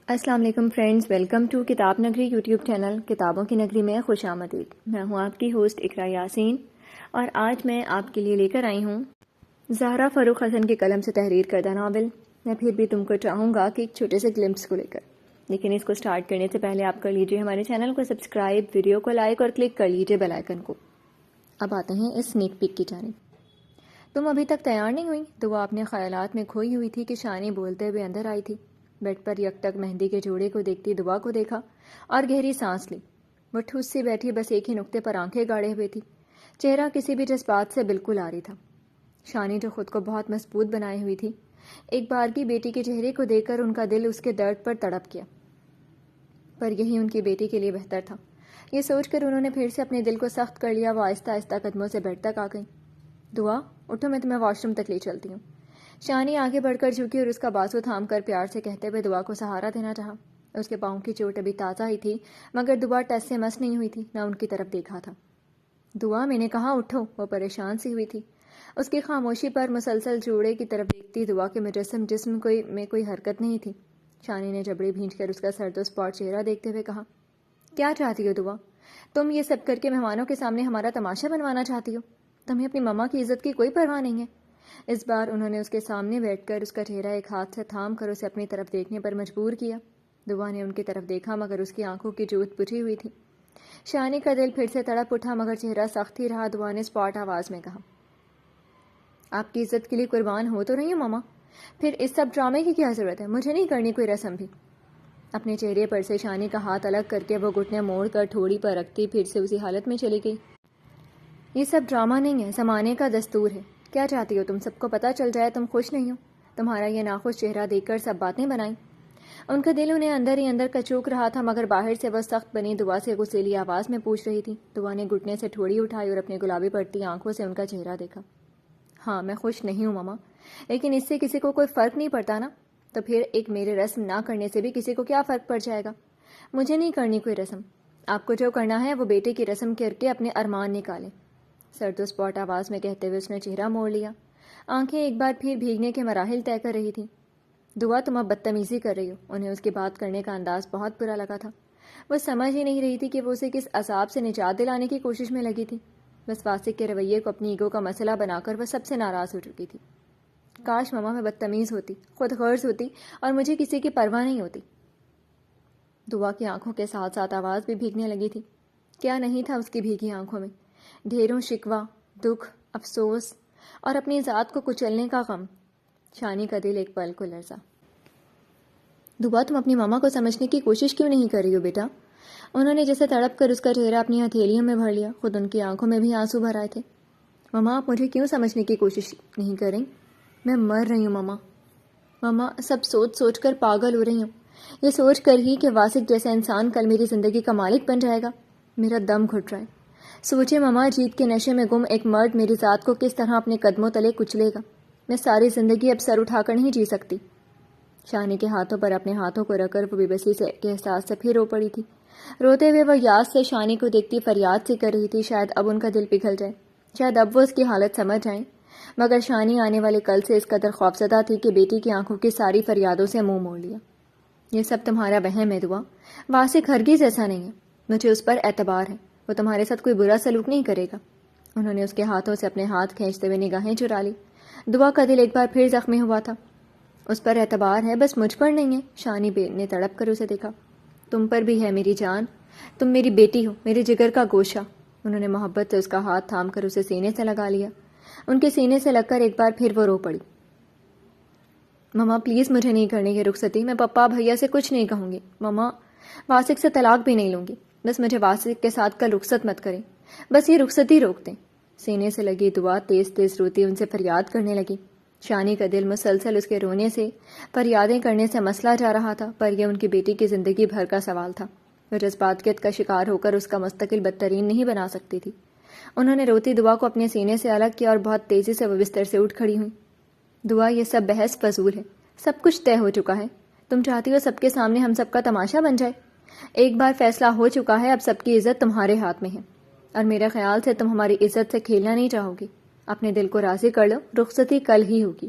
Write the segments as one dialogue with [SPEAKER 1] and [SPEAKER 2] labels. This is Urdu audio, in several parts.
[SPEAKER 1] السلام علیکم فرینڈز، ویلکم ٹو کتاب نگری یوٹیوب چینل کتابوں کی نگری میں خوش آمدید۔ میں ہوں آپ کی ہوسٹ اقرا یاسین، اور آج میں آپ کے لیے لے کر آئی ہوں زہرا فاروق حسن کے قلم سے تحریر کردہ ناول میں پھر بھی تم کو چاہوں گا کہ ایک چھوٹے سے گلمپس کو لے کر۔ لیکن اس کو سٹارٹ کرنے سے پہلے آپ کر لیجئے ہمارے چینل کو سبسکرائب، ویڈیو کو لائک اور کلک کر لیجئے بیل آئیکن کو۔ اب آتے ہیں اس سنیک پیک کی جانب۔ تم ابھی تک تیار نہیں ہوئی؟ تو وہ اپنے خیالات میں کھوئی ہوئی تھی کہ شانی بولتے ہوئے اندر آئی تھی۔ بیڈ پر یک تک مہندی کے جوڑے کو دیکھتی دعا کو دیکھا اور گہری سانس لی۔ وہ ٹھوس سی بیٹھی بس ایک ہی نقطے پر آنکھیں گاڑے ہوئے تھی، چہرہ کسی بھی جذبات سے بالکل عاری تھا۔ شانی جو خود کو بہت مضبوط بنائے ہوئی تھی، ایک بار کی بیٹی کے چہرے کو دیکھ کر ان کا دل اس کے درد پر تڑپ گیا، پر یہی ان کی بیٹی کے لیے بہتر تھا۔ یہ سوچ کر انہوں نے پھر سے اپنے دل کو سخت کر لیا۔ وہ آہستہ آہستہ قدموں سے بیڈ تک آ گئی۔ دعا اٹھو، میں تمہیں واش روم تک لے چلتی ہوں۔ شانی آگے بڑھ کر جھکی اور اس کا بازو تھام کر پیار سے کہتے ہوئے دعا کو سہارا دینا چاہا۔ اس کے پاؤں کی چوٹ ابھی تازہ ہی تھی، مگر دعا ٹس سے مس نہیں ہوئی تھی، نہ ان کی طرف دیکھا تھا۔ دعا، میں نے کہا اٹھو۔ وہ پریشان سی ہوئی تھی۔ اس کی خاموشی پر مسلسل جوڑے کی طرف دیکھتی دعا کے مجسم جسم میں کوئی حرکت نہیں تھی۔ شانی نے جبڑے بھینچ کر اس کا سرد و سپاٹ چہرہ دیکھتے ہوئے کہا، کیا چاہتی ہو دعا؟ تم یہ سب کر کے مہمانوں کے سامنے ہمارا تماشا بنوانا چاہتی ہو؟ تمہیں اپنی ماما کی عزت کی کوئی پرواہ نہیں ہے؟ اس بار انہوں نے اس کے سامنے بیٹھ کر اس کا چہرہ ایک ہاتھ سے تھام کر اسے اپنی طرف دیکھنے پر مجبور کیا۔ دعا نے ان کی طرف دیکھا، مگر اس کی آنکھوں کی جوت بجھی ہوئی تھی۔ شانی کا دل پھر سے تڑپ اٹھا، مگر چہرہ سخت ہی رہا۔ دعا نے سپاٹ آواز میں کہا، آپ کی عزت کے لیے قربان ہو تو رہی ہوں ماما، پھر اس سب ڈرامے کی کیا ضرورت ہے؟ مجھے نہیں کرنی کوئی رسم بھی۔ اپنے چہرے پر سے شانی کا ہاتھ الگ کر کے وہ گھٹنے موڑ کر ٹھوڑی پر رکھتی پھر سے اسی حالت میں چلی گئی۔ یہ سب ڈرامہ نہیں ہے، زمانے کا دستور ہے۔ کیا چاہتی ہو تم؟ سب کو پتہ چل جائے تم خوش نہیں ہو؟ تمہارا یہ ناخوش چہرہ دیکھ کر سب باتیں بنائیں۔ ان کا دل انہیں اندر ہی اندر کچوک رہا تھا، مگر باہر سے وہ سخت بنی دعا سے غصیلی آواز میں پوچھ رہی تھی۔ دعا نے گھٹنے سے ٹھوڑی اٹھائی اور اپنے گلابی پڑتی آنکھوں سے ان کا چہرہ دیکھا۔ ہاں، میں خوش نہیں ہوں ماما، لیکن اس سے کسی کو کوئی فرق نہیں پڑتا نا۔ تو پھر ایک میرے رسم نہ کرنے سے بھی کسی کو کیا فرق پڑ جائے گا؟ مجھے نہیں کرنی کوئی رسم۔ آپ کو جو کرنا ہے وہ بیٹے کی رسم کر کے اپنے ارمان نکالیں، سرد و سپاٹ آواز میں کہتے ہوئے اس نے چہرہ موڑ لیا۔ آنکھیں ایک بار پھر بھیگنے کے مراحل طے کر رہی تھیں۔ دعا، تم اب بدتمیزی کر رہی ہو۔ انہیں اس کی بات کرنے کا انداز بہت برا لگا تھا۔ وہ سمجھ ہی نہیں رہی تھی کہ وہ اسے کس عذاب سے نجات دلانے کی کوشش میں لگی تھی۔ بس واسق کے رویے کو اپنی ایگو کا مسئلہ بنا کر وہ سب سے ناراض ہو چکی تھی۔ کاش ماما میں بدتمیز ہوتی، خود غرض ہوتی اور مجھے کسی کی پرواہ نہیں ہوتی۔ دعا کی آنکھوں کے ساتھ ساتھ آواز بھی بھیگنے لگی تھی۔ کیا نہیں تھا اس کی بھیگی آنکھوں میں؟ ڈھیروں شکوہ، دکھ، افسوس اور اپنی ذات کو کچلنے کا غم۔ شانی کا دل ایک پل کو لرزا۔ دعا، تم اپنی ماما کو سمجھنے کی کوشش کیوں نہیں کر رہی ہو بیٹا؟ انہوں نے جیسے تڑپ کر اس کا چہرہ اپنی ہتھیلیوں میں بھر لیا۔ خود ان کی آنکھوں میں بھی آنسو بھر آئے تھے۔ ماما، آپ مجھے کیوں سمجھنے کی کوشش نہیں کریں؟ میں مر رہی ہوں ماما۔ ماما، سب سوچ سوچ کر پاگل ہو رہی ہوں، یہ سوچ کر ہی کہ واسق جیسا انسان کل میری زندگی کا مالک بن جائے گا۔ میرا دم گھٹ رہا ہے۔ سوچے ماما، جیت کے نشے میں گم ایک مرد میری ذات کو کس طرح اپنے قدموں تلے کچلے گا۔ میں ساری زندگی اب سر اٹھا کر نہیں جی سکتی۔ شانی کے ہاتھوں پر اپنے ہاتھوں کو رکھ کر وہ بے بسی کے احساس سے پھر رو پڑی تھی۔ روتے ہوئے وہ یاس سے شانی کو دیکھتی فریاد سی کر رہی تھی، شاید اب ان کا دل پگھل جائے، شاید اب وہ اس کی حالت سمجھ جائیں۔ مگر شانی آنے والے کل سے اس قدر خوفزدہ تھی کہ بیٹی کی آنکھوں کی ساری فریادوں سے منہ موڑ لیا۔ یہ سب تمہارا وہم ہے دعا، واسق ہرگز ایسا نہیں ہے، مجھے اس پر اعتبار ہے، وہ تمہارے ساتھ کوئی برا سلوک نہیں کرے گا۔ انہوں نے اس کے ہاتھوں سے اپنے ہاتھ کھینچتے ہوئے نگاہیں چرا لی۔ دعا کا دل ایک بار پھر زخمی ہوا تھا۔ اس پر اعتبار ہے، بس مجھ پر نہیں ہے۔ شانی نے تڑپ کر اسے دیکھا۔ تم پر بھی ہے میری جان، تم میری بیٹی ہو، میرے جگر کا گوشہ۔ انہوں نے محبت سے اس کا ہاتھ تھام کر اسے سینے سے لگا لیا۔ ان کے سینے سے لگ کر ایک بار پھر وہ رو پڑی۔ ماما پلیز مجھے نہیں کرنے کی رخصتی، میں پپا بھیا سے کچھ نہیں کہوں گی۔ ماما، واسق سے طلاق بھی نہیں لوں گی، بس مجھے واسق کے ساتھ کل رخصت مت کریں، بس یہ رخصتی روک دیں۔ سینے سے لگی دعا تیز تیز روتی ان سے فریاد کرنے لگی۔ شانی کا دل مسلسل اس کے رونے سے، فریادیں کرنے سے مسلا جا رہا تھا، پر یہ ان کی بیٹی کی زندگی بھر کا سوال تھا۔ وہ جذباتیت کا شکار ہو کر اس کا مستقل بدترین نہیں بنا سکتی تھی۔ انہوں نے روتی دعا کو اپنے سینے سے الگ کیا اور بہت تیزی سے وہ بستر سے اٹھ کھڑی ہوئی۔ دعا، یہ سب بحث فضول ہے، سب کچھ طے ہو چکا ہے۔ تم چاہتی ہو سب کے سامنے ہم سب کا تماشا بن جائے؟ ایک بار فیصلہ ہو چکا ہے، اب سب کی عزت تمہارے ہاتھ میں ہے، اور میرے خیال سے تم ہماری عزت سے کھیلنا نہیں چاہو گی۔ اپنے دل کو راضی کر لو، رخصتی کل ہی ہوگی۔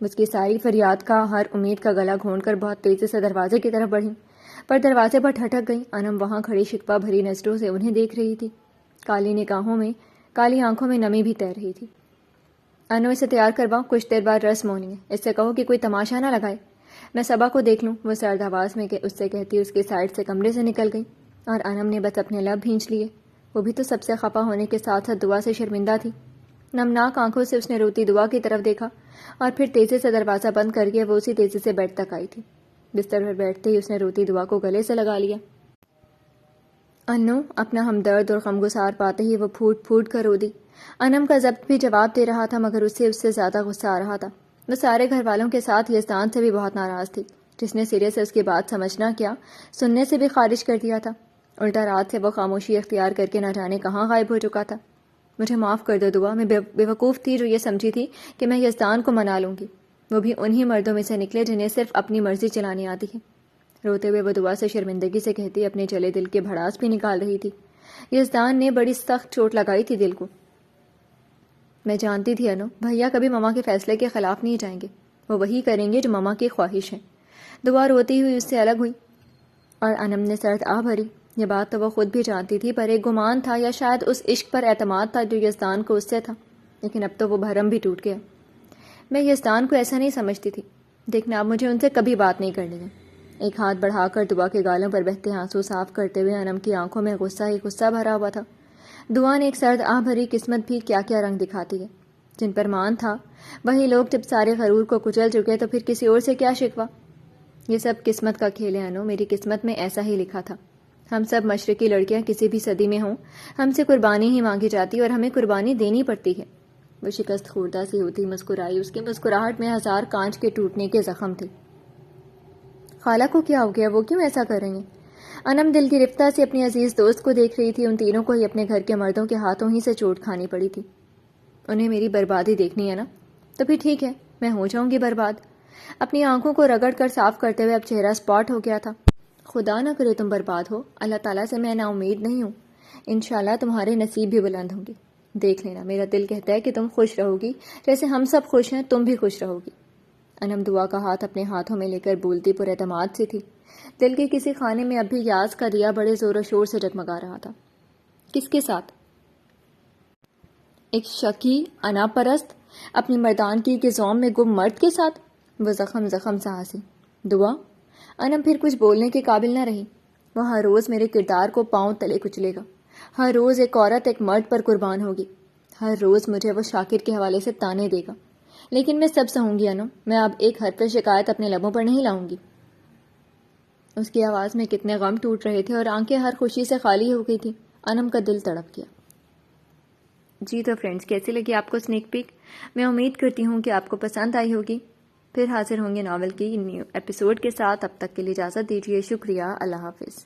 [SPEAKER 1] اس کی ساری فریاد کا ہر امید کا گلا گھونٹ کر بہت تیزی سے دروازے کی طرف بڑھی، پر دروازے پر ٹھٹک گئی۔ انم وہاں کھڑی شکوہ بھری نظروں سے انہیں دیکھ رہی تھی، کالی آنکھوں میں نمی بھی تیر رہی تھی۔ انو، اسے تیار کرواؤ، کچھ دیر بعد رسم ہونی ہے، اس سے کہو کہ کوئی تماشا نہ لگائے، میں صبا کو دیکھ لوں، وہ سرد آواز میں اس سے کہتی اس کی سائڈ سے کمرے سے نکل گئی، اور انم نے بس اپنے لب بھینچ لیے۔ وہ بھی تو سب سے خفا ہونے کے ساتھ ساتھ دعا سے شرمندہ تھی۔ نمناک آنکھوں سے اس نے روتی دعا کی طرف دیکھا، اور پھر تیزی سے دروازہ بند کر کے وہ اسی تیزی سے بیڈ تک آئی تھی۔ بستر پر بیٹھتے ہی اس نے روتی دعا کو گلے سے لگا لیا۔ انو، اپنا ہمدرد اور غمگسار پاتے ہی وہ پھوٹ پھوٹ کر رو دی۔ انم کا ضبط بھی جواب دے رہا تھا، مگر اس سے زیادہ غصہ آ رہا تھا۔ وہ سارے گھر والوں کے ساتھ یزدان سے بھی بہت ناراض تھی، جس نے سرے سے اس کی بات سمجھنا کیا سننے سے بھی خارج کر دیا تھا۔ الٹا رات سے وہ خاموشی اختیار کر کے نہ جانے کہاں غائب ہو چکا تھا۔ مجھے معاف کر دو دعا، میں بے وقوف تھی جو یہ سمجھی تھی کہ میں یزدان کو منا لوں گی، وہ بھی انہی مردوں میں سے نکلے جنہیں صرف اپنی مرضی چلانی آتی ہے۔ روتے ہوئے وہ دعا سے شرمندگی سے کہتی اپنے جلے دل کے بھڑاس بھی نکال رہی تھی۔ یزدان نے بڑی سخت چوٹ لگائی تھی دل کو۔ میں جانتی تھی انو، بھیا کبھی ماما کے فیصلے کے خلاف نہیں جائیں گے، وہ وہی کریں گے جو ماما کی خواہش ہے۔ دعا روتی ہوئی اس سے الگ ہوئی، اور انم نے سرد آہ بھری۔ یہ بات تو وہ خود بھی جانتی تھی، پر ایک گمان تھا یا شاید اس عشق پر اعتماد تھا جو یزدان کو اس سے تھا، لیکن اب تو وہ بھرم بھی ٹوٹ گیا۔ میں یزدان کو ایسا نہیں سمجھتی تھی، دیکھنا اب مجھے ان سے کبھی بات نہیں کرنی ہے۔ ایک ہاتھ بڑھا کر دعا کے گالوں پر بہتے آنسو صاف کرتے ہوئے انم کی آنکھوں میں غصہ ہی غصہ بھرا ہوا تھا۔ دعا نے ایک سرد آہ بھری قسمت بھی کیا کیا رنگ دکھاتی ہے۔ جن پر مان تھا وہی لوگ جب سارے غرور کو کچل چکے تو پھر کسی اور سے کیا شکوہ۔ یہ سب قسمت کا کھیل ہے انو، میری قسمت میں ایسا ہی لکھا تھا۔ ہم سب مشرقی لڑکیاں کسی بھی صدی میں ہوں، ہم سے قربانی ہی مانگی جاتی اور ہمیں قربانی دینی پڑتی ہے۔ وہ شکست خوردہ سی ہوتی مسکرائی، اس کی مسکراہٹ میں ہزار کانچ کے ٹوٹنے کے زخم تھے۔ خالہ کو کیا ہو گیا، وہ کیوں ایسا کر رہی ہیں؟ انم دل کی رفتہ سے اپنی عزیز دوست کو دیکھ رہی تھی۔ ان تینوں کو ہی اپنے گھر کے مردوں کے ہاتھوں ہی سے چوٹ کھانی پڑی تھی۔ انہیں میری بربادی دیکھنی ہے نا، تو پھر ٹھیک ہے، میں ہو جاؤں گی برباد۔ اپنی آنکھوں کو رگڑ کر صاف کرتے ہوئے اب چہرہ سپاٹ ہو گیا تھا۔ خدا نہ کرے تم برباد ہو، اللہ تعالیٰ سے میں نا امید نہیں ہوں، انشاءاللہ تمہارے نصیب بھی بلند ہوں گے۔ دیکھ لینا، میرا دل کہتا ہے کہ تم خوش رہو گی، جیسے ہم سب خوش ہیں تم بھی خوش رہو گی۔ انم دعا کا ہاتھ اپنے ہاتھوں میں لے کر بولتی پر اعتماد سی تھی۔ دل کے کسی خانے میں اب بھی یاس کا دیا بڑے زور و شور سے جگمگا رہا تھا۔ کس کے ساتھ؟ ایک شکی انا پرست اپنی مردانگی کے زوم میں گم مرد کے ساتھ؟ وہ زخم سا ہنسی۔ دعا؟ انم پھر کچھ بولنے کے قابل نہ رہی۔ وہ ہر روز میرے کردار کو پاؤں تلے کچلے گا، ہر روز ایک عورت ایک مرد پر قربان ہوگی، ہر روز مجھے وہ شاکر کے حوالے سے تانے دے گا، لیکن میں سب سہوں گی انو، میں اب ایک حرف شکایت اپنے لبوں پر نہیں لاؤں گی۔ اس کی آواز میں کتنے غم ٹوٹ رہے تھے اور آنکھیں ہر خوشی سے خالی ہو گئی تھی۔ انم کا دل تڑپ گیا۔ جی تو فرینڈز، کیسی لگی آپ کو اسنیک پیک؟ میں امید کرتی ہوں کہ آپ کو پسند آئی ہوگی۔ پھر حاضر ہوں گے ناول کی نیو ایپیسوڈ کے ساتھ، اب تک کے لیے اجازت دیجیے، شکریہ، اللہ حافظ۔